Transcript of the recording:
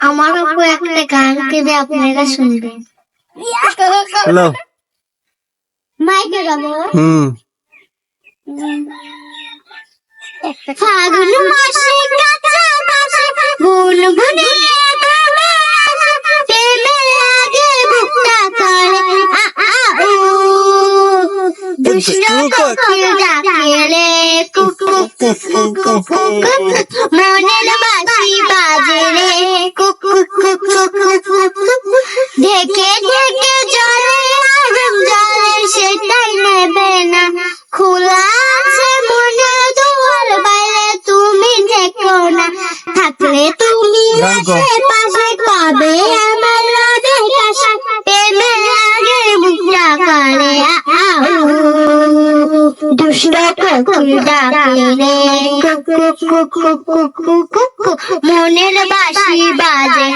আমার উপর একটা গান দেবে, আপনারা শুনবেন। হ্যালো। মাইকে গাবো। ফাগুন মাসে কাছাকাছি গুনগুনে প্রেমের আগে বুকটা করে আ আ উ দুষ্ট কোকিল ডাকেলে কুক কুক কুক কুক কুক মনের বাঁশি বাজে রে কুক কুক কুক কুক কুক ঢেকে ঢেকে জলে আগুন জলে সেটাই নেবে না খোলা আছে মনে দুয়ার বাইরে তুমি দেখো না থাকলে তুমি পাশে পাবে আমার রাধে কাশা প্রেমের আগে বুকটা করে দুষ্ট কোকিল ডাকে রে কুক কুক কুক কুক কুক কুক মনের বাঁশি বাজে